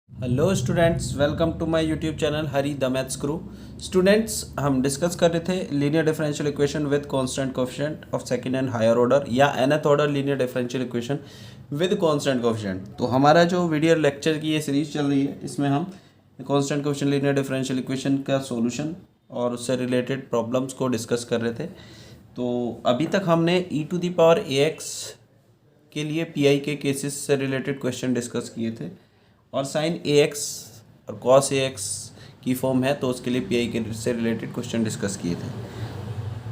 Hello students, welcome to my YouTube channel Hari the maths guru. Students, हम discuss कर रहे थे linear differential equation with constant coefficient of second and higher order या nth order linear differential equation with constant coefficient. तो हमारा जो video lecture की ये सीरीज चल रही है, इसमें हम constant coefficient linear differential equation का सॉल्यूशन और उससे रिलेटेड प्रॉब्लम्स को डिस्कस कर रहे थे। तो अभी तक हमने e⁴ax के लिए पी के केसेस से रिलेटेड क्वेश्चन डिस्कस किए थे और साइन ax और कॉस ax की फॉर्म है तो उसके लिए पी के से रिलेटेड क्वेश्चन डिस्कस किए थे।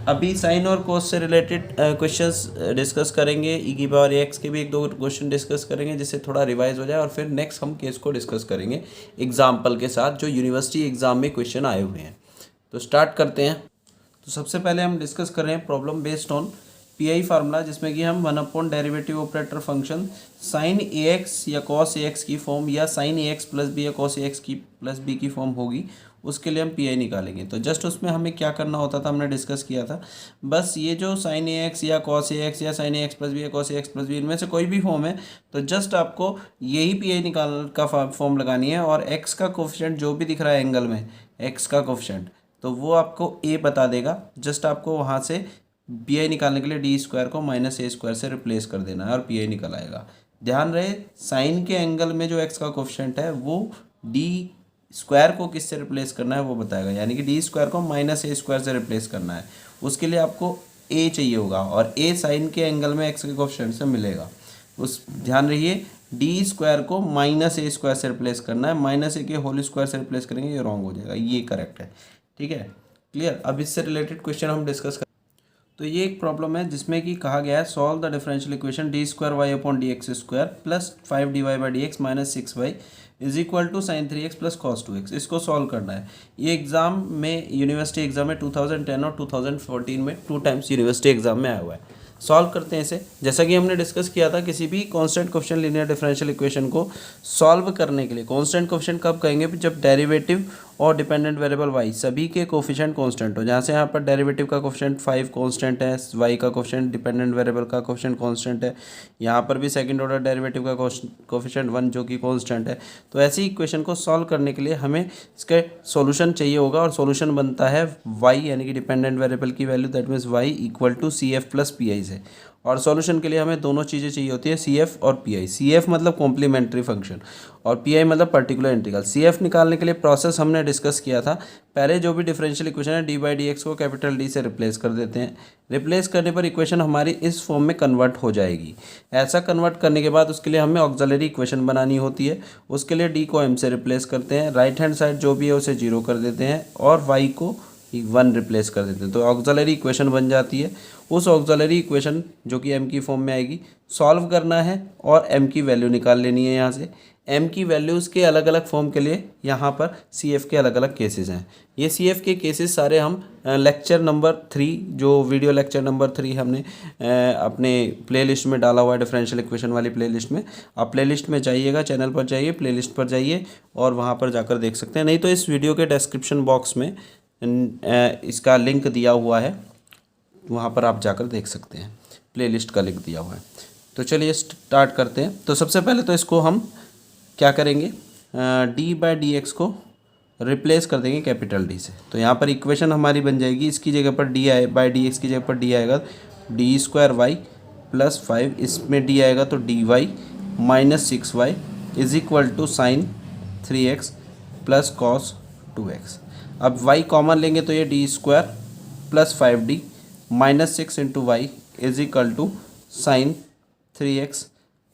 अभी साइन और कॉस से रिलेटेड क्वेश्चंस डिस्कस करेंगे, e⁴ax के भी एक दो क्वेश्चन डिस्कस करेंगे जिससे थोड़ा रिवाइज हो जाए और फिर नेक्स्ट हम केस को डिस्कस करेंगे एग्जाम्पल के साथ जो यूनिवर्सिटी एग्जाम में क्वेश्चन आए हुए हैं। तो स्टार्ट करते हैं। तो सबसे पहले हम डिस्कस कर रहे हैं problem based on P formula, जिसमें कि हम 1 derivative operator function sine ax या कॉस ax की फॉर्म या साइन ax प्लस बी या कॉस ax की प्लस बी की फॉर्म होगी, उसके लिए हम पी निकालेंगे। तो जस्ट उसमें हमें क्या करना होता था, हमने डिस्कस किया था। बस ये जो साइन ax या कॉस ax या साइन ax प्लस बी या कॉस ax प्लस बी, इनमें से कोई भी फॉर्म है तो जस्ट आपको यही पी निकाल का फॉर्म लगानी है और x का कोफिशिएंट जो भी दिख रहा है एंगल में, x का कोफिशिएंट तो वो आपको a बता देगा। जस्ट आपको वहाँ से पी आई निकालने के लिए d² को -a² से रिप्लेस कर देना है और पी आई निकल आएगा। ध्यान रहे, साइन के एंगल में जो x का कोफिशिएंट है वो d² को किससे रिप्लेस करना है वो बताएगा, यानी कि d² को -a² से रिप्लेस करना है। उसके लिए आपको a चाहिए होगा और a साइन के एंगल में x के कोफिशिएंट से मिलेगा। उस ध्यान रहिए, d² को -a² से रिप्लेस करना है, -a के होल स्क्वायर से रिप्लेस करेंगे, ये रॉन्ग हो जाएगा, ये करेक्ट है। ठीक है, क्लियर। अब इससे रिलेटेड क्वेश्चन हम डिस्कस। तो ये एक प्रॉब्लम है जिसमें कि कहा गया है solve the differential equation d²y/dx² plus 5dy/dx minus 6y is equal to sine 3x plus cos 2x। इसको सॉल्व करना है। ये एग्जाम में यूनिवर्सिटी एग्जाम में 2010 और 2014 में 2 टाइम्स यूनिवर्सिटी एग्जाम में आया हुआ है। सॉल्व करते हैं इसे। जैसा कि हमने डिस्कस किया था, किसी भी constant coefficient linear differential equation को सॉल्व करने के लिए कांस्टेंट कोएफिशिएंट कब कहेंगे, जब डेरिवेटिव और डिपेंडेंट वेरिएबल y सभी के कोफिशिएंट कांस्टेंट हो। जहाँ से यहाँ पर डेरिवेटिव का कोफिशिएंट 5 कांस्टेंट है, y का कोफिशिएंट डिपेंडेंट वेरिएबल का कोफिशिएंट कांस्टेंट है, यहाँ पर भी सेकंड ऑर्डर डेरिवेटिव का कोफिशिएंट 1 जो कि कांस्टेंट है। तो ऐसी इक्वेशन को सॉल्व करने के लिए हमें इसका सॉल्यूशन चाहिए होगा और सॉल्यूशन बनता है y यानी कि डिपेंडेंट वेरिएबल की value, that means y equal to C F plus P I से। और सॉल्यूशन के लिए हमें दोनों चीज़ें चाहिए होती है, सी एफ और पी आई। सी एफ मतलब कॉम्प्लीमेंट्री फंक्शन और पी आई मतलब पर्टिकुलर इंटीग्रल। सी एफ निकालने के लिए प्रोसेस हमने डिस्कस किया था। पहले जो भी डिफरेंशियल इक्वेशन है d/dx को कैपिटल D से रिप्लेस कर देते हैं। रिप्लेस करने पर इक्वेशन हमारी इस फॉर्म में कन्वर्ट हो जाएगी। ऐसा कन्वर्ट करने के बाद उसके लिए हमें ऑक्सिलरी इक्वेशन बनानी होती है। उसके लिए d को m से रिप्लेस करते हैं, राइट हैंड साइड जो भी है उसे 0 कर देते हैं और y को 1 रिप्लेस कर देते हैं। तो ऑक्सिलरी इक्वेशन बन जाती है। उस ऑक्सिलरी इक्वेशन जो कि m की फॉर्म में आएगी, सॉल्व करना है और m की वैल्यू निकाल लेनी है। यहाँ से m की वैल्यूज़ के अलग अलग फॉर्म के लिए यहाँ पर सी के अलग अलग केसेस हैं। ये सी के केसेस सारे हम लेक्चर नंबर 3, जो वीडियो लेक्चर नंबर 3 हमने अपने प्लेलिस्ट में डाला हुआ है, डिफरेंशियल इक्वेशन वाली प्लेलिस्ट में। आप प्लेलिस्ट में जाइएगा, चैनल पर जाइए, प्लेलिस्ट पर जाइए और वहाँ पर जाकर देख सकते हैं। नहीं तो इस वीडियो के डिस्क्रिप्शन बॉक्स में इसका लिंक दिया हुआ है, वहाँ पर आप जाकर देख सकते हैं, प्लेलिस्ट का लिंक दिया हुआ है। तो चलिए स्टार्ट करते हैं। तो सबसे पहले तो इसको हम क्या करेंगे, d/dx को रिप्लेस कर देंगे कैपिटल D से। तो यहाँ पर इक्वेशन हमारी बन जाएगी, इसकी जगह पर d/dx की जगह पर d आएगा d² y प्लस 5, इसमें d आएगा तो dy minus 6y is equal to sine 3x plus cos 2x। अब y कॉमन लेंगे तो ये d² plus 5d minus 6 into Y is equal to sine 3x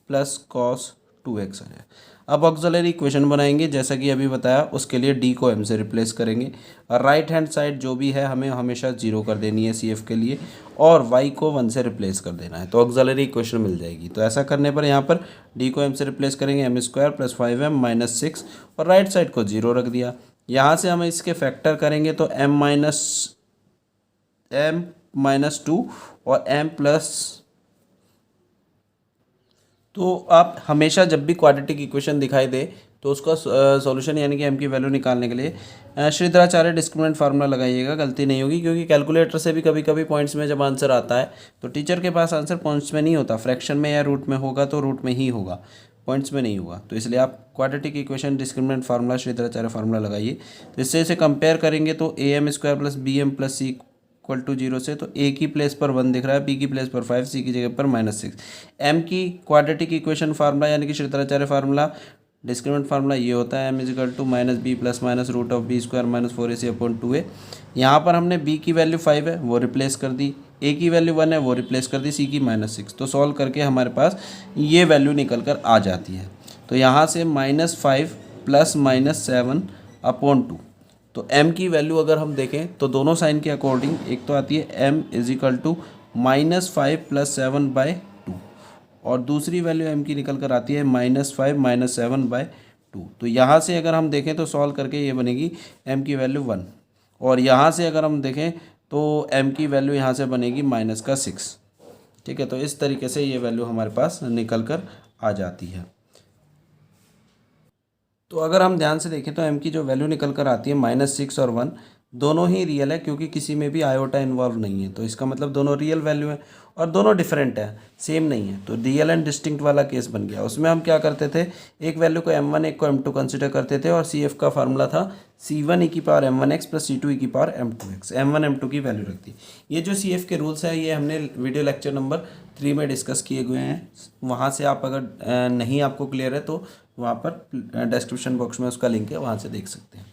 plus cos 2x आ जाए। अब ऑक्सिलरी इक्वेशन बनाएंगे जैसा कि अभी बताया। उसके लिए d को m से रिप्लेस करेंगे और राइट हैंड साइड जो भी है हमें हमेशा 0 कर देनी है सी के लिए और y को 1 से रिप्लेस कर देना है, तो ऑक्सिलरी इक्वेशन मिल जाएगी। तो ऐसा करने पर यहाँ पर d को m से रिप्लेस करेंगे, m² प्लस 5m माइनस 6 और राइट साइड को 0 रख दिया। यहाँ से हम इसके फैक्टर करेंगे तो m माइनस 2 और m प्लस। तो आप हमेशा जब भी क्वाड्रेटिक इक्वेशन दिखाई दे तो उसका सॉल्यूशन यानी कि m की वैल्यू निकालने के लिए श्रीधराचार्य डिस्क्रिमिनेंट फार्मूला लगाइएगा, गलती नहीं होगी। क्योंकि कैलकुलेटर से भी कभी कभी पॉइंट्स में जब आंसर आता है तो टीचर के पास आंसर पॉइंट्स में नहीं होता, फ्रैक्शन में या रूट में होगा तो रूट में ही होगा। पॉइंट्स में नहीं होगा, तो इसलिए आप quadratic equation discriminant formula Shridharacharya formula लगाइए। तो इससे इसे कंपेयर करेंगे तो A M square plus B M plus C equal to 0 से, तो ए की प्लेस पर 1 दिख रहा है, बी की प्लेस पर 5, सी की जगह पर -6। एम की क्वाड्रेटिक इक्वेशन फार्मूला यानी कि श्रीधराचार्य फार्मूला डिस्क्रिमिनेंट फार्मूला ये होता है, M is equal to minus B plus minus root of B square minus 4ac upon 2a। यहाँ पर हमने b की वैल्यू 5 है वो रिप्लेस कर दी, a की वैल्यू 1 है वो रिप्लेस कर दी, c की -6। तो सॉल्व करके हमारे पास ये वैल्यू निकल कर आ जाती है। तो यहाँ से -5 प्लस -7 अपॉन 2। तो m की वैल्यू अगर हम देखें तो दोनों साइन के अकॉर्डिंग एक तो आती है m इजिकल टू -5 प्लस 7/2 और दूसरी वैल्यू m की निकल कर आती है -5 -7/2। तो यहाँ से अगर हम देखें तो सॉल्व करके ये बनेगी m की वैल्यू 1, और यहाँ से अगर हम देखें तो m की वैल्यू यहाँ से बनेगी -6। ठीक है, तो इस तरीके से ये वैल्यू हमारे पास निकल कर आ जाती है। तो अगर हम ध्यान से देखें तो m की जो वैल्यू निकल कर आती है -6 और 1 दोनों ही रियल है, क्योंकि किसी में भी आयोटा इन्वॉल्व नहीं है। तो इसका मतलब दोनों रियल वैल्यू है और दोनों डिफरेंट है, सेम नहीं है। तो रियल एंड डिस्टिंक्ट वाला केस बन गया। उसमें हम क्या करते थे, एक वैल्यू को m1 एक को m2 कंसिडर करते थे, और CF का फार्मूला था c1 e की power m1x plus c2 e की पावर m2x, m1 m2 की वैल्यू रखती। ये जो CF के रूल्स हैं ये हमने वीडियो लेक्चर नंबर 3 में डिस्कस किए हुए हैं। वहाँ से आप अगर नहीं आपको क्लियर है तो वहाँ पर डिस्क्रिप्शन बॉक्स में उसका लिंक है, वहाँ से देख सकते हैं।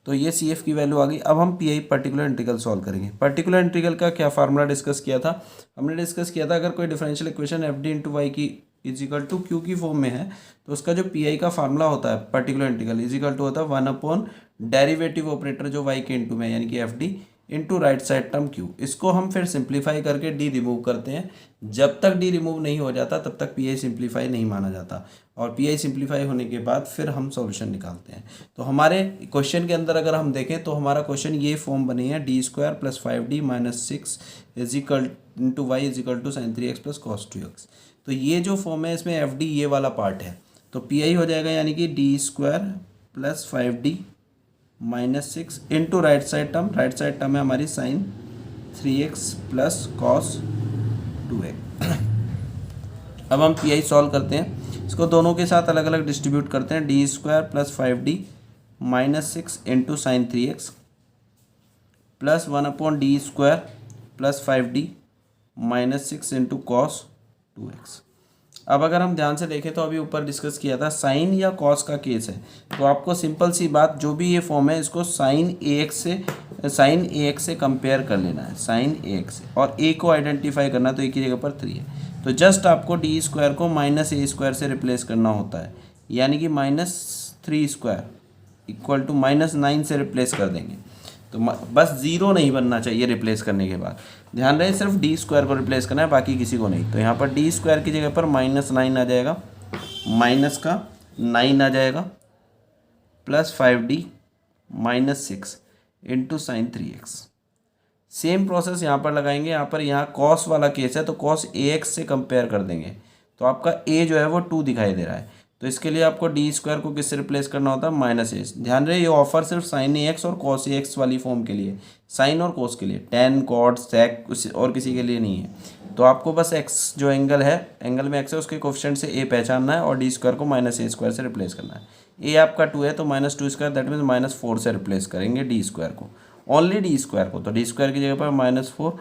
तो ये CF की वैल्यू आ गई। अब हम PI पर्टिकुलर इंटीग्रल सॉल्व करेंगे। पर्टिकुलर इंटीग्रल का क्या फार्मूला डिस्कस किया था, हमने डिस्कस किया था अगर कोई differential equation F D into Y की इजिकल टू क्यू की फॉर्म में है तो उसका जो PI का फार्मूला होता है पर्टिकुलर इंटीग्रल इजिकल टू होता है 1 डेरिवेटिव ऑपरेटर जो y के इंटू में यानी कि FD into right side term q। इसको हम फिर सिंप्लीफाई करके d रिमूव करते हैं। जब तक d रिमूव नहीं हो जाता तब तक PI सिंप्लीफाई नहीं माना जाता, और PI सिंप्लीफाई होने के बाद फिर हम सॉल्यूशन निकालते हैं। तो हमारे क्वेश्चन के अंदर अगर हम देखें तो हमारा क्वेश्चन ये फॉर्म बनी है d² plus 5d minus 6 is equal into Y is equal to sin 3x plus cos 2x। तो ये जो फॉर्म है इसमें FD ये वाला पार्ट है, तो PI हो जाएगा यानी कि d² plus 5d minus 6 into right side term है हमारी sin 3x plus cos 2x। अब हम PI सॉल्व करते हैं, इसको दोनों के साथ अलग अलग डिस्ट्रीब्यूट करते हैं। d² plus 5d minus 6 into sine 3x plus 1/d² plus 5d minus 6 into cos 2x। अब अगर हम ध्यान से देखें तो अभी ऊपर डिस्कस किया था साइन या कॉस का केस है, तो आपको सिंपल सी बात जो भी ये फॉर्म है इसको साइन AX से कंपेयर कर लेना है, साइन AX से, और a को आइडेंटिफाई करना, तो a की जगह पर 3 है। तो जस्ट आपको d² को -a² से रिप्लेस करना होता है, यानी कि -3² इक्वल टू -9 से रिप्लेस कर देंगे। तो बस 0 नहीं बनना चाहिए रिप्लेस करने के बाद, ध्यान रहे सिर्फ d² को रिप्लेस करना है, बाकी किसी को नहीं। तो यहाँ पर d² की जगह पर -9 आ जाएगा, माइनस का 9 आ जाएगा plus 5d minus 6 into sine 3x। Same process यहाँ पर लगाएंगे। यहाँ कॉस वाला केस है तो कॉस AX से कंपेयर कर देंगे, तो आपका a जो है वो 2 दिखाई दे रहा है। तो इसके लिए आपको d² को किससे रिप्लेस करना होता है, -a। ध्यान रहे ये ऑफर सिर्फ साइन AX और cos AX वाली फॉर्म के लिए, साइन और कोस के लिए, tan cot sec और किसी के लिए नहीं है। तो आपको बस x जो एंगल में x है उसके कोफिशिएंट से a पहचानना है और d² को -a² से रिप्लेस करना है। a आपका 2 है तो -2² दैट मीन्स -4 से रिप्लेस करेंगे d² को, ओनली d² को। तो d² की जगह पर -4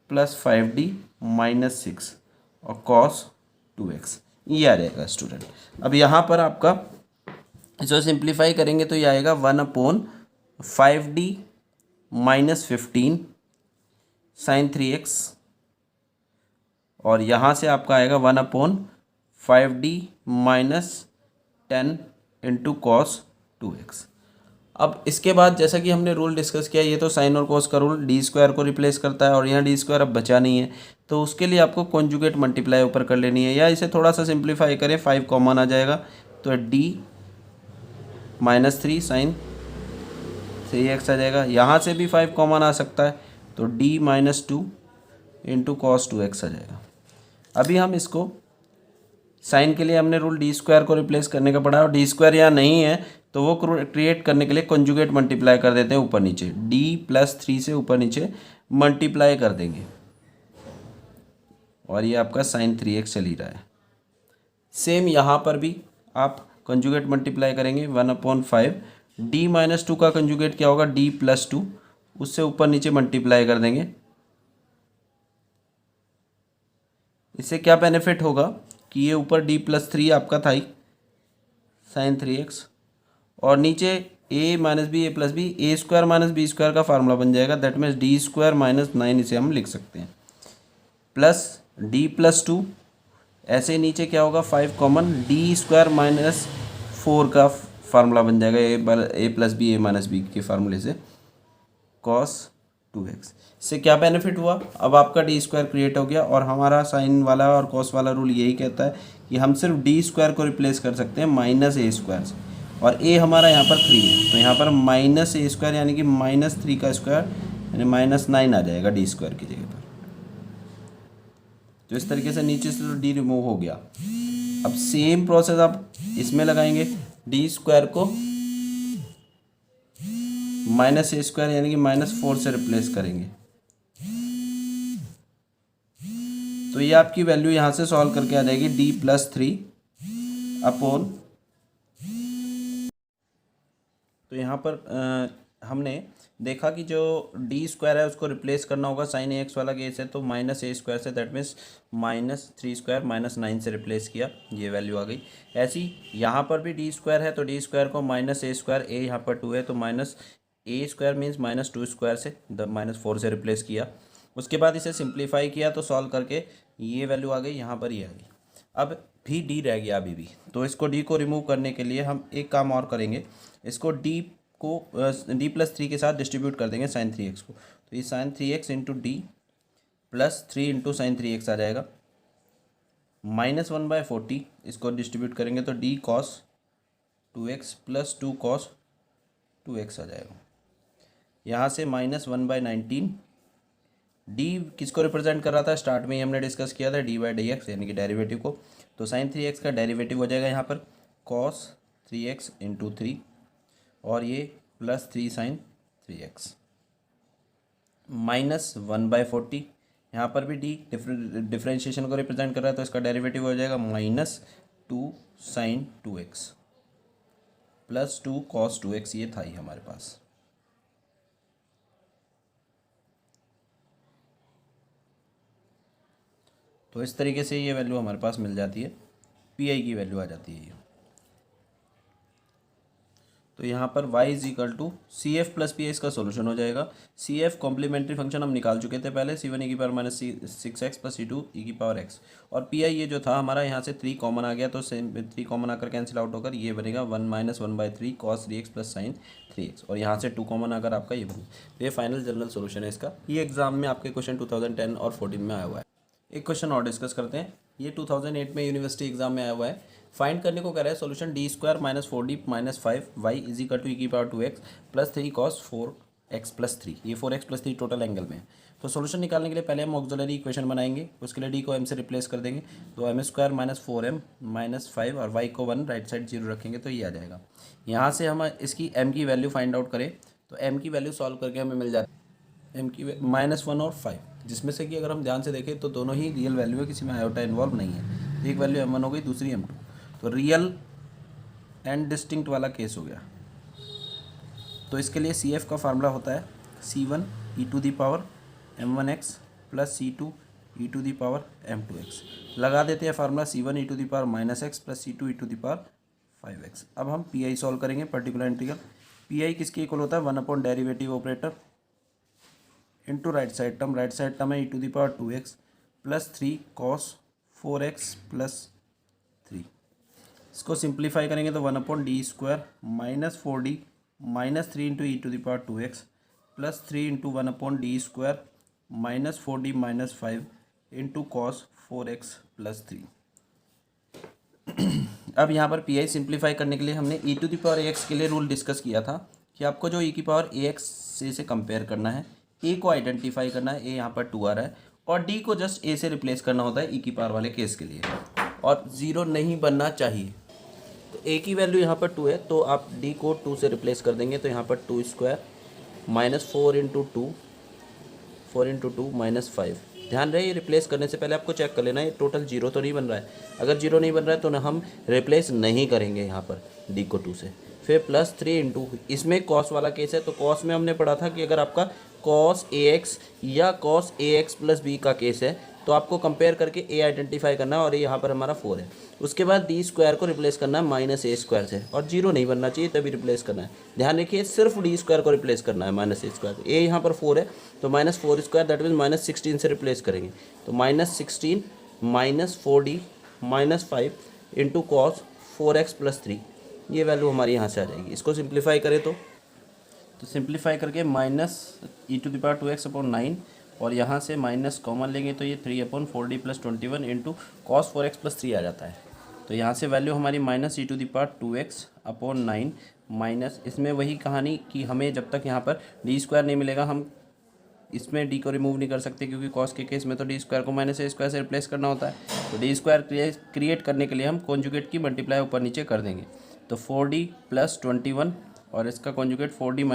प्लस 5d माइनस 6 और cos 2x ये आ जाएगा स्टूडेंट। अब यहाँ पर आपका इसको सिंप्लीफाई करेंगे तो ये आएगा 1/5d माइनस 15 साइन 3x, और यहाँ से आपका आएगा 1/5d minus 10 into cos 2x। अब इसके बाद जैसा कि हमने रूल डिस्कस किया, ये तो साइन और कोस का रूल d² को रिप्लेस करता है, और यहाँ d² अब बचा नहीं है, तो उसके लिए आपको कॉन्जुगेट मल्टीप्लाई ऊपर कर लेनी है, या इसे थोड़ा सा सिंप्लीफाई करें 5 कॉमन आ जाएगा तो d -3 साइन 3x आ जाएगा। यहाँ से भी 5 कॉमन आ सकता है तो d -2 इंटू कॉस 2x आ जाएगा। अभी हम इसको साइन के लिए हमने रूल d² को रिप्लेस करने का पड़ा, और d² यहाँ नहीं है तो वो क्रिएट करने के लिए कॉन्जुगेट मल्टीप्लाई कर देते हैं ऊपर नीचे, d + 3 से ऊपर नीचे मल्टीप्लाई कर देंगे, और ये आपका साइन 3x चल ही रहा है। सेम यहाँ पर भी आप कंजुगेट मल्टीप्लाई करेंगे 1/5। d-2 का कंजुगेट क्या होगा, d+2, उससे ऊपर नीचे मल्टीप्लाई कर देंगे। इससे क्या बेनिफिट होगा कि ये ऊपर d+3 आपका था ही sin 3x, और नीचे a minus B A plus B, A square minus B square का फार्मूला बन जाएगा, दैट मीन्स d² - 9 इसे हम लिख सकते हैं, प्लस d+2, ऐसे नीचे क्या होगा 5 कॉमन, d² - 4 का फार्मूला बन जाएगा ए प्लस बी ए माइनस बी के फार्मूले से, cos 2x। इससे क्या बेनिफिट हुआ, अब आपका d² क्रिएट हो गया, और हमारा साइन वाला और cos वाला रूल यही कहता है कि हम सिर्फ d² को रिप्लेस कर सकते हैं -a² से, और a हमारा यहाँ पर 3 है, तो यहाँ पर -a² यानी कि -3 का स्क्वायर यानी -9 आ जाएगा d² की जगह पर। तो इस तरीके से नीचे से तो d रिमूव हो गया। अब सेम प्रोसेस आप इसमें लगाएंगे, d² को -a² यानी कि -4 से रिप्लेस करेंगे, तो ये आपकी वैल्यू यहाँ से सॉल्व करके आ जाएगी d+3 अपॉन, तो यहाँ पर हमने देखा कि जो d² है उसको रिप्लेस करना होगा, sin ax वाला केस है तो -a² से, दैट मीन्स -3² -9 से रिप्लेस किया, ये वैल्यू आ गई। ऐसी यहाँ पर भी d² है तो d² को -a², a यहाँ पर 2 है तो -a² मीन्स -2² से -4 से रिप्लेस किया। उसके बाद इसे सिंप्लीफाई किया तो सॉल्व करके ये वैल्यू आ गई, यहाँ पर ये आ गई। अब भी d रह गया अभी भी, तो इसको d को रिमूव करने के लिए हम एक काम और करेंगे, इसको d+3 के साथ डिस्ट्रीब्यूट कर देंगे sin 3x को, तो ये sin 3x into D plus 3 into sine 3x आ जाएगा, -1/40 इसको डिस्ट्रीब्यूट करेंगे तो d cos 2x plus 2 cos 2x आ जाएगा। यहाँ से -1/19, d किसको रिप्रेजेंट कर रहा था, स्टार्ट में ही हमने डिस्कस किया था d/dx यानी कि डेरिवेटिव को, तो sin 3x का डेरिवेटिव हो जाएगा यहाँ पर cos 3x इंटू 3, और ये प्लस 3 sin 3x, -1/40, यहाँ पर भी d डिफ्रेंशिएशन को रिप्रेजेंट कर रहा है तो इसका डेरिवेटिव हो जाएगा -2 sin 2x plus 2 cos 2x, ये था ही हमारे पास। तो इस तरीके से ये वैल्यू हमारे पास मिल जाती है, पी की वैल्यू आ जाती है। तो यहाँ पर y = CF प्लस पी इसका सोल्यूशन हो जाएगा। CF कॉम्प्लीमेंट्री फंक्शन हम निकाल चुके थे पहले, c1 e⁻ (6x) + c2 e⁻x, और पी ये जो था हमारा यहाँ से 3 कॉमन आ गया, तो सेम 3 कॉमन आकर कैंसिल आउट होकर ये बनेगा 1 - 1/3 cos 3x plus sin 3x, और यहाँ से 2 कॉमन आकर आपका ये बनेगा। तो ये फाइनल जनरल सोल्यूशन है इसका। ये एग्जाम में आपके क्वेश्चन 2010 और 14 में आया हुआ है। एक क्वेश्चन और डिस्कस करते हैं, ये 2008 में यूनिवर्सिटी एग्जाम में आया हुआ है। फाइंड करने को कह रहा है solution d² - 4d - 5y = e⁻2x plus 3 cos 4x plus 3, ये 4x प्लस 3 टोटल एंगल में है। तो सोल्यूशन निकालने के लिए पहले हम ऑक्सिलरी इक्वेशन बनाएंगे, उसके लिए d को m से रिप्लेस कर देंगे, तो m² - 4m - 5 और y को 1 राइट साइड 0 रखेंगे तो ये आ जाएगा। यहाँ से हम इसकी m की वैल्यू फाइंड आउट करें तो m की वैल्यू सॉल्व करके हमें मिल जाती है m की -1 और 5, जिसमें से कि अगर हम ध्यान से देखें तो दोनों ही रियल वैल्यू है, किसी में आयोटा इन्वॉल्व नहीं है। एक वैल्यू m1 हो गई, दूसरी m2, तो रियल एंड डिस्टिंक्ट वाला केस हो गया। तो इसके लिए CF का फार्मूला होता है C1 e⁻m1x plus C2 e⁻m2x। लगा देते हैं formula C1 e⁻−x plus C2 e⁻5x। अब हम PI सॉल्व करेंगे, पर्टिकुलर इंटीग्रल। PI किसके इक्वल होता है, 1 derivative operator into right side term है e⁻2x plus 3 cos 4x plus 3। इसको सिंप्लीफाई करेंगे तो 1/d² -4d -3 into e⁻2x plus 3 into 1/d² -4d -5 into cos 4x plus 3। अब यहाँ पर PI सिंप्लीफाई करने के लिए हमने e⁻ax के लिए रूल डिस्कस किया था कि आपको जो e⁻ax से कंपेयर करना है, a को आइडेंटिफाई करना है, a यहाँ पर 2 आ रहा है, और d को जस्ट a से रिप्लेस करना होता है e⁻ वाले केस के लिए, और 0 नहीं बनना चाहिए। तो a की वैल्यू यहाँ पर 2 है तो आप d को 2 से रिप्लेस कर देंगे, तो यहाँ पर 2² -4 × 2 4 × 2 -5 ध्यान रहे ये रिप्लेस करने से पहले आपको चेक कर लेना है टोटल जीरो तो नहीं बन रहा है। अगर जीरो नहीं बन रहा है तो ना हम रिप्लेस नहीं करेंगे यहाँ पर डी को 2 से। फिर +3 इंटू, इसमें कॉस वाला केस है तो कॉस में हमने पढ़ा था कि अगर आपका कॉस AX या कॉस AX + B का केस है तो आपको कंपेयर करके A आइडेंटिफाई करना है और ये यहाँ पर हमारा 4 है। उसके बाद D² को रिप्लेस करना है -A² से और जीरो नहीं बनना चाहिए तभी रिप्लेस करना है। ध्यान रखिए सिर्फ D² को रिप्लेस करना है -A²। A यहाँ पर 4 है तो -4² दैट मीन्स -16 से रिप्लेस करेंगे तो -16 -4D -5 इंटू कॉस 4x + 3, ये वैल्यू हमारी यहाँ से आ जाएगी। इसको सिंप्लीफाई करें तो सिंप्लीफाई करके -e⁻²x/9 और यहाँ से माइनस कॉमन लेंगे तो ये 3/4D + 21 इंटू कॉस 4x + 3 आ जाता है। तो यहाँ से वैल्यू हमारी -e⁻²x/9 माइनस, इसमें वही कहानी कि हमें जब तक यहाँ पर D² नहीं मिलेगा हम इसमें D को रिमूव नहीं कर सकते क्योंकि कॉस के केस में तो D² को -A² से रिप्लेस करना होता है। तो D² क्रिएट करने के लिए हम कॉन्जुगेट की मल्टीप्लाई ऊपर नीचे कर देंगे तो 4D + 21 और इसका कॉन्जुगेट 4D -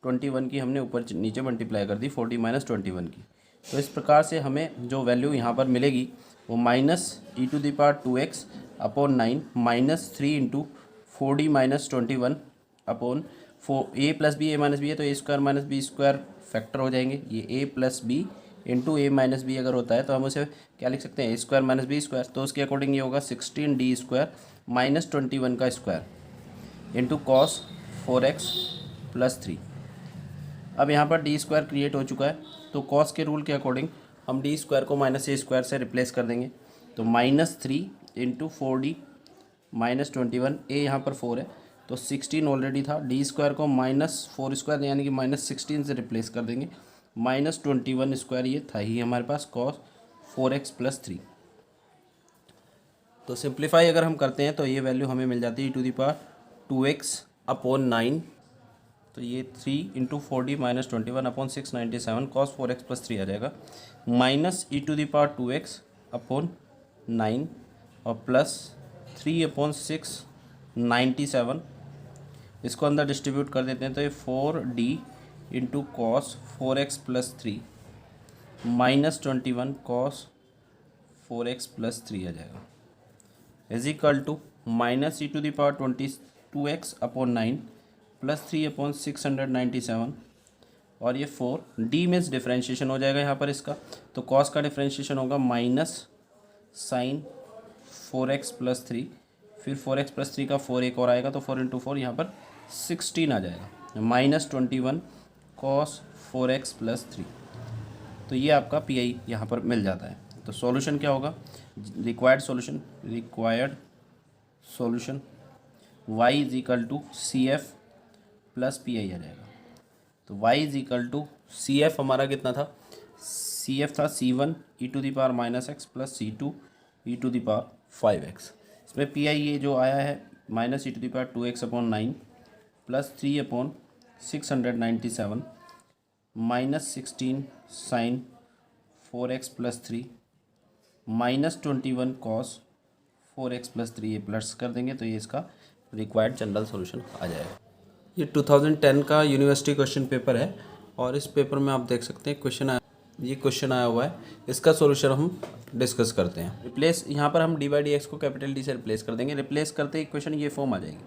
21 की हमने ऊपर नीचे मल्टीप्लाई कर दी 4D - 21 की। तो इस प्रकार से हमें जो वैल्यू यहाँ पर मिलेगी वो -e⁻²x/9 -3 into 4D - 21 upon A + B है तो A² - B² फैक्टर हो जाएंगे। ये A + B into A - B अगर होता है तो हम उसे क्या लिख सकते हैं A² - B²। तो उसके अकॉर्डिंग ये होगा 16D² - 21 का स्क्वायर इंटू कॉस 4x + 3। अब यहाँ पर D² क्रिएट हो चुका है तो कॉस के रूल के अकॉर्डिंग हम D² को -A² से रिप्लेस कर देंगे तो -3 इंटू 4D - 21, A यहाँ पर 4 है तो 16 ऑलरेडी था। D² को -4² यानी कि -16 से रिप्लेस कर देंगे -21² ये था ही हमारे पास कॉस 4x + 3। तो सिंप्लीफाई अगर हम करते हैं तो ये वैल्यू हमें मिल जाती है e⁻²x/9 तो ये 3 into 4D - 21 upon 697 cos 4x + 3 आ जाएगा -e⁻²x/9 और प्लस 3/697 इसको अंदर डिस्ट्रीब्यूट कर देते हैं तो ये 4D into cos 4x + 3 -21 cos 4x + 3 आ जाएगा is equal to -e⁻22x/9 plus 3/697 और ये 4D में डिफ्रेंशिएशन हो जाएगा यहाँ पर इसका तो कॉस का डिफ्रेंशिएशन होगा -sin 4x + 3 फिर 4x + 3 का 4 एक और आएगा तो 4 इंटू 4 यहाँ पर 16 आ जाएगा -21 कॉस 4x + 3। तो ये आपका PI यहाँ पर मिल जाता है। तो सॉल्यूशन क्या होगा, required solution y = CF + PI आ जाएगा। तो y = CF हमारा कितना था, CF था C1 e⁻−x + C2 e⁻5x। इसमें PI ये जो आया है -e⁻²x/9 plus 3/697 -16 sin 4x + 3 -21 cos 4x + 3 ये प्लस कर देंगे तो ये इसका रिक्वायर्ड जनरल सॉल्यूशन आ जाएगा। ये 2010 का यूनिवर्सिटी क्वेश्चन पेपर है और इस पेपर में आप देख सकते हैं क्वेश्चन आया हुआ है। इसका सॉल्यूशन हम डिस्कस करते हैं। रिप्लेस यहाँ पर हम d/dx को D से रिप्लेस कर देंगे। रिप्लेस करते ही इक्वेशन ये फॉर्म आ जाएगी।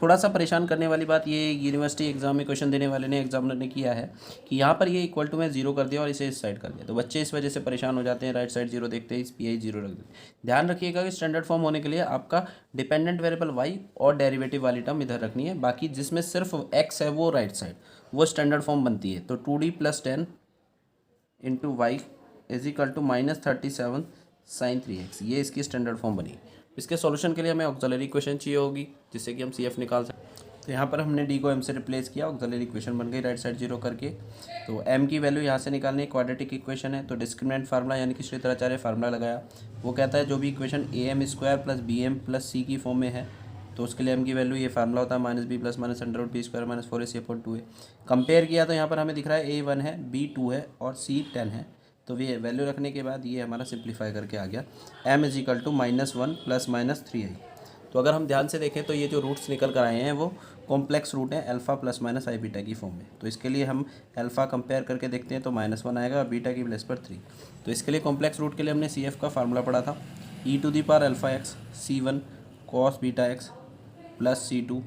थोड़ा सा परेशान करने वाली बात ये यूनिवर्सिटी एग्जाम में क्वेश्चन देने वाले ने एग्जामिनर ने किया है कि यहाँ पर ये इक्वल टू में 0 कर दिया और इसे इस साइड कर दिया, तो बच्चे इस वजह से परेशान हो जाते हैं, राइट साइड 0 देखते हैं, इस PI 0 रख देते हैं। ध्यान रखिएगा कि स्टैंडर्ड फॉर्म होने के लिए आपका डिपेंडेंट वेरिएबल y और डेरिवेटिव वाली टर्म इधर रखनी है, बाकी जिसमें सिर्फ x है वो राइट साइड, वो स्टैंडर्ड फॉर्म बनती है। तो 2D + 10 into y = -37 sin 3x, ये इसकी स्टैंडर्ड फॉर्म बनी। इसके सॉल्यूशन के लिए हमें ऑक्सिलरी इक्वेशन चाहिए होगी जिससे कि हम CF निकाल सकते। तो यहाँ पर हमने D को M से रिप्लेस किया, ऑक्सिलरी इक्वेशन बन गई राइट साइड 0 करके। तो M की वैल्यू यहाँ से निकालनी है, क्वाड्रेटिक इक्वेशन है तो डिस्क्रिमिनेंट फार्मूला यानी कि श्रीधराचार्य फार्मूला लगाया। वो कहता है जो भी इक्वेशन AM² + BM + C की फॉर्म में है तो उसके लिए M की वैल्यू ये फार्मूला होता है -b + -√b² - 4ac/2a। कंपेयर किया तो यहाँ पर हमें दिख रहा है A1 है, B2 है और C 10 है। तो ये वैल्यू रखने के बाद ये हमारा सिंप्लीफाई करके आ गया M = -1 ± 3i। तो अगर हम ध्यान से देखें तो ये जो रूट्स निकल कर आए हैं वो कॉम्प्लेक्स रूट है अल्फ़ा प्लस माइनस आई बीटा की फॉर्म में। तो इसके लिए हम अल्फ़ा कंपेयर करके देखते हैं तो -1 आएगा और बीटा की प्लेस पर 3। तो इसके लिए कॉम्प्लेक्स रूट के लिए हमने CF का फार्मूला पढ़ा था, e⁴ C1 cos beta x plus C2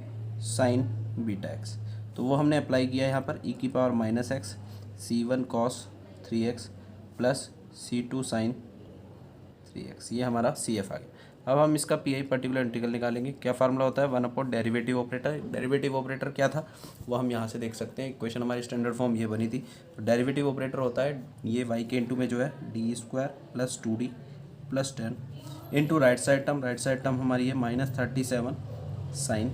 sign beta x. तो वो हमने अप्लाई किया यहाँ पर e⁻−x C1 cos 3x plus C2 sine 3x, ये हमारा CF आ गया। अब हम इसका PI पर्टिकुलर इंटीग्रल निकालेंगे। क्या फार्मूला होता है, 1 डेरिवेटिव ऑपरेटर। डेरिवेटिव ऑपरेटर क्या था वो हम यहाँ से देख सकते हैं, इक्वेशन हमारी स्टैंडर्ड फॉर्म ये बनी थी। तो डेरिवेटिव ऑपरेटर होता है ये y के इंटू में जो है d² + 2d + 10 into right side term हमारी है -37 साइन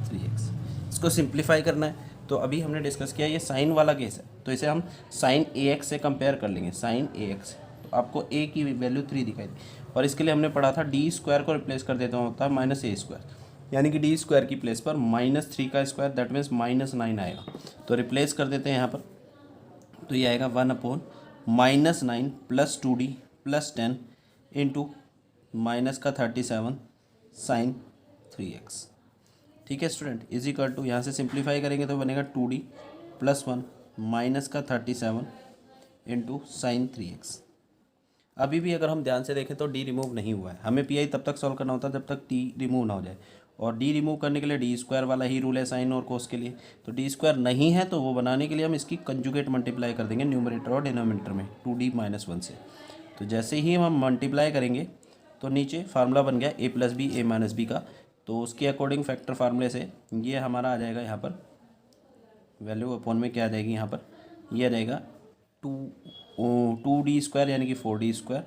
3x। इसको सिंप्लीफाई करना है तो अभी हमने डिस्कस किया ये साइन वाला केस है, तो इसे हम साइन AX से कंपेयर कर लेंगे। साइन AX तो आपको a की वैल्यू 3 दिखाई दी और इसके लिए हमने पढ़ा था d² को रिप्लेस कर देता होता है -a², यानी कि d² की प्लेस पर -3 का स्क्वायर दैट मीन्स -9 आएगा। तो रिप्लेस कर देते हैं यहाँ पर, तो ये आएगा 1/-9 + 2d + 10 इंटू -37 साइन 3x। ठीक है स्टूडेंट, इज इक्वल टू यहाँ से सिंप्लीफाई करेंगे तो बनेगा 2d + 1 -37 इंटू साइन 3x। अभी भी अगर हम ध्यान से देखें तो d रिमूव नहीं हुआ है। हमें PI तब तक सॉल्व करना होता है जब तक d रिमूव ना हो जाए, और d रिमूव करने के लिए d² वाला ही रूल है साइन और कोस के लिए। तो d² नहीं है तो वो बनाने के लिए हम इसकी कंजुगेट मल्टीप्लाई कर देंगे न्यूमरेटर और डिनोमिनेटर में 2d - 1 से। तो जैसे ही हम मल्टीप्लाई करेंगे तो नीचे फार्मूला बन गया a + b a - b का, तो उसके अकॉर्डिंग फैक्टर फार्मूले से ये हमारा आ जाएगा यहाँ पर वैल्यू अपॉन में क्या आ जाएगी, यहाँ पर ये आ जाएगा 2d² यानी कि 4d²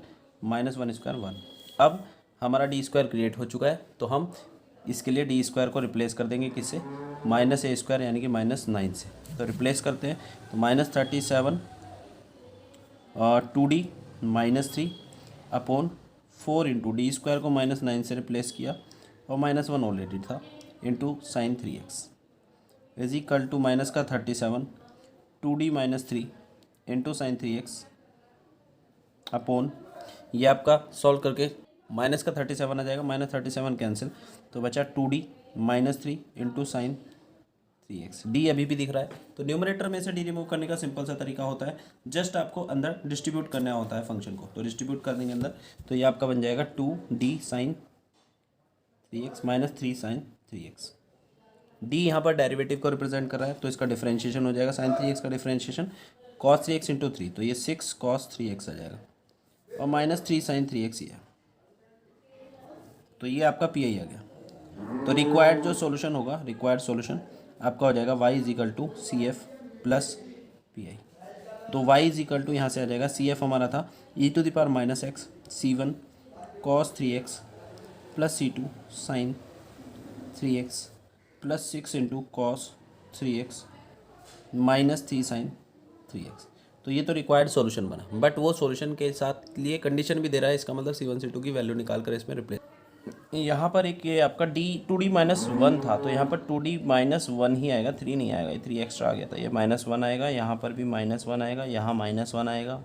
-1² 1। अब हमारा d² क्रिएट हो चुका है तो हम इसके लिए d² को रिप्लेस कर देंगे किससे, -a² यानी कि -9 से। तो रिप्लेस करते हैं तो -37 2d - 3 अपॉन 4 इंटू d² को -9 से रिप्लेस किया और -1 ऑलरेडी था into sine 3x is equal to -37 2d - 3 into sine 3x upon ये आपका सॉल्व करके -37 आ जाएगा, -37 कैंसिल तो बचा 2d - 3 into sine 3x। d अभी भी दिख रहा है तो न्यूमरेटर में से d रिमूव करने का सिंपल सा तरीका होता है, जस्ट आपको अंदर डिस्ट्रीब्यूट करना होता है फंक्शन को। तो डिस्ट्रीब्यूट कर देंगे अंदर तो ये आपका बन जाएगा 2d sign 3x -3 sine 3x। d यहाँ पर डेरिवेटिव को रिप्रेजेंट कर रहा है तो इसका डिफरेंशिएशन हो जाएगा, साइन 3x का डिफरेंशिएशन cos 3x इंटू 3 तो ये 6 cos 3x आ जाएगा और -3 साइन 3x ये है। तो ये आपका PI आ गया। तो रिक्वायर्ड जो सॉल्यूशन होगा, रिक्वायर्ड सॉल्यूशन आपका हो जाएगा y = CF + PI। तो y = यहाँ से आ जाएगा CF हमारा था e⁻−x C1 cos 3x plus C2 sine 3x plus 6 into cos 3x -3 sine 3x। तो ये तो रिक्वायर्ड सॉल्यूशन बना, बट वो सॉल्यूशन के साथ लिए कंडीशन भी दे रहा है, इसका मतलब C1 C2 की वैल्यू निकाल कर इसमें रिप्लेस। यहाँ पर एक ये आपका 2d - 1 था तो यहाँ पर 2d - 1 ही आएगा, 3 नहीं आएगा, ये 3 एक्स्ट्रा आ गया था। ये -1 आएगा, यहाँ पर भी -1 आएगा, यहाँ -1 आएगा,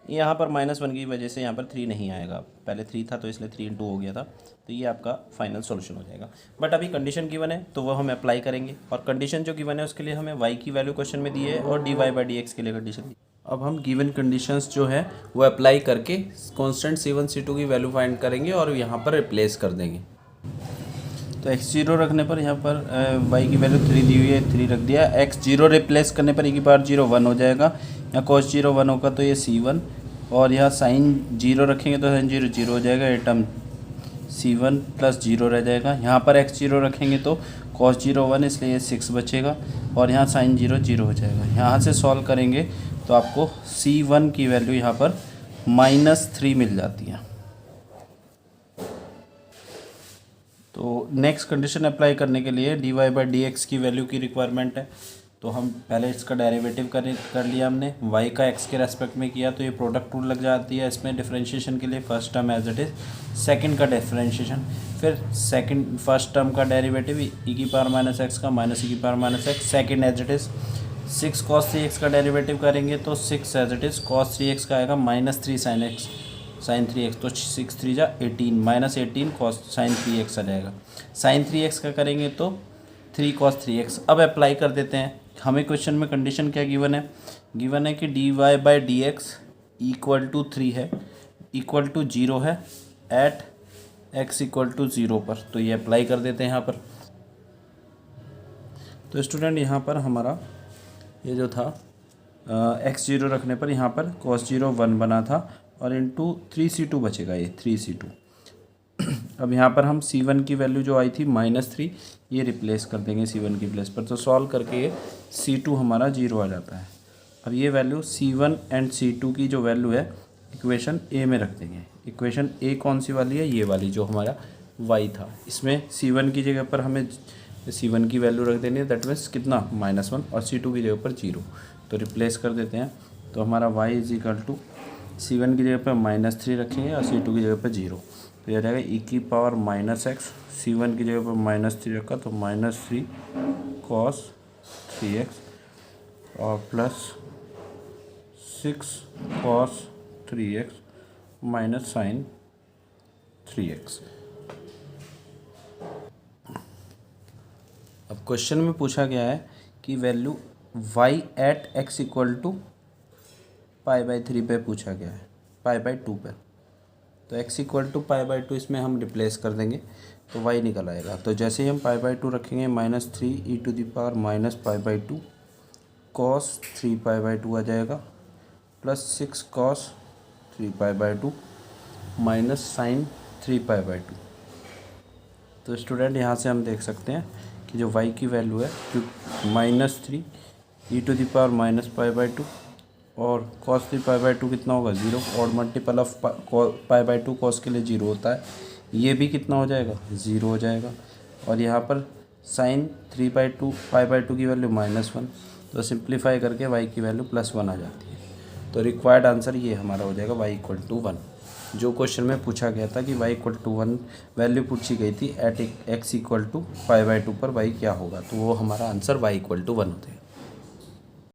यहाँ पर -1 की वजह से यहाँ पर 3 नहीं आएगा, पहले 3 था तो इसलिए 3 × 2 हो गया था। तो ये आपका फाइनल सॉल्यूशन हो जाएगा। बट अभी कंडीशन गिवन है तो वो हम अप्लाई करेंगे, और कंडीशन जो गिवन है उसके लिए हमें y की वैल्यू क्वेश्चन में दी है और dy/dx के लिए कंडीशन दी। अब हम गिवन कंडीशंस जो है वो अप्लाई करके कांस्टेंट C1 C2 की वैल्यू फाइंड करेंगे और यहाँ पर रिप्लेस कर देंगे। तो x0 रखने पर यहाँ पर y की वैल्यू 3 दी हुई है, 3 रख दिया। x0 रिप्लेस करने पर e⁻0 1 हो जाएगा, यहाँ cos 0 1 होगा तो ये C1, और यहाँ साइन 0 रखेंगे तो साइन 0 0 हो जाएगा, ये टर्म C1 + 0 रह जाएगा। यहाँ पर x0 रखेंगे तो cos 0 1 इसलिए ये 6 बचेगा, और यहाँ साइन 0 0 हो जाएगा। यहाँ से सॉल्व करेंगे तो आपको C1 की वैल्यू यहाँ पर -3 मिल जाती है। तो नेक्स्ट कंडीशन अप्लाई करने के लिए dy/dx की वैल्यू की रिक्वायरमेंट है। तो हम पहले इसका डेरिवेटिव कर लिया हमने, y का x के रेस्पेक्ट में किया तो ये प्रोडक्ट रूल लग जाती है इसमें डिफरेंशिएशन के लिए। First term as it is, second का डिफरेंशिएशन, फिर फर्स्ट टर्म का डेरिवेटिव e⁻x का -e⁻x, second as it is 6 cos 3x का डेरिवेटिव करेंगे तो 6 as it is cos 3x का आएगा -3 साइन 3x, तो 6 3 जा 18 -18 cos साइन 3x आ जाएगा। साइन 3x का करेंगे तो 3 cos 3x। अब अप्लाई कर देते हैं। हमें क्वेश्चन में कंडीशन क्या गिवन है? गिवन है कि dy/dx इक्वल टू 3 है, इक्वल टू 0 है एट x इक्वल टू 0 पर। तो ये अप्लाई कर देते हैं यहाँ पर। तो स्टूडेंट यहाँ पर हमारा ये जो था x0 रखने पर यहाँ पर cos 0 1 बना था और इंटू 3c2 बचेगा, ये 3c2। अब यहाँ पर हम c1 की वैल्यू जो आई थी -3, ये रिप्लेस कर देंगे c1 की प्लेस पर। तो सॉल्व करके ये c2 हमारा 0 आ जाता है। अब ये वैल्यू c1 एंड c2 की जो वैल्यू है इक्वेशन ए में रख देंगे। इक्वेशन ए कौन सी वाली है? ये वाली जो हमारा y था। इसमें c1 की जगह पर हमें c1 की वैल्यू रख देनी है, दैट मीन्स कितना -1, और c2 की जगह पर 0। तो रिप्लेस कर देते हैं। तो हमारा y is equal to c1 की जगह पर -3 रखेंगे और c2 की जगह पर 0। तो यह रहेगा e⁻−x, c1 की जगह पर -3 रखा तो -3 cos 3x और plus 6 cos 3x minus sin 3x। अब क्वेश्चन में पूछा गया है कि value y at x equal to π/3 पे पूछा गया है, π/2 पे। तो x इक्वल टू π/2 इसमें हम रिप्लेस कर देंगे तो y निकल आएगा। तो जैसे ही हम π/2 रखेंगे -3e⁻−π/2 cos 3π/2 आ जाएगा, प्लस 6 cos 3π/2 माइनस sin 3π/2। तो स्टूडेंट यहाँ से हम देख सकते हैं कि जो y की वैल्यू है जो -3e⁻−π/2 और cos 3π/2 कितना होगा 0, और मल्टीपल ऑफ π/2 cos के लिए 0 होता है, ये भी कितना हो जाएगा 0 हो जाएगा। और यहाँ पर sin 3π/2 की वैल्यू -1, तो सिंप्लीफाई करके y की वैल्यू +1 आ जाती है। तो रिक्वायर्ड आंसर ये हमारा हो जाएगा y इक्वल टू 1। जो क्वेश्चन में पूछा गया था कि y इक्वल टू 1 वैल्यू पूछी गई थी एट x इक्वल टू π/2 पर y क्या होगा, तो वो हमारा आंसर y इक्वल टू 1 होता है।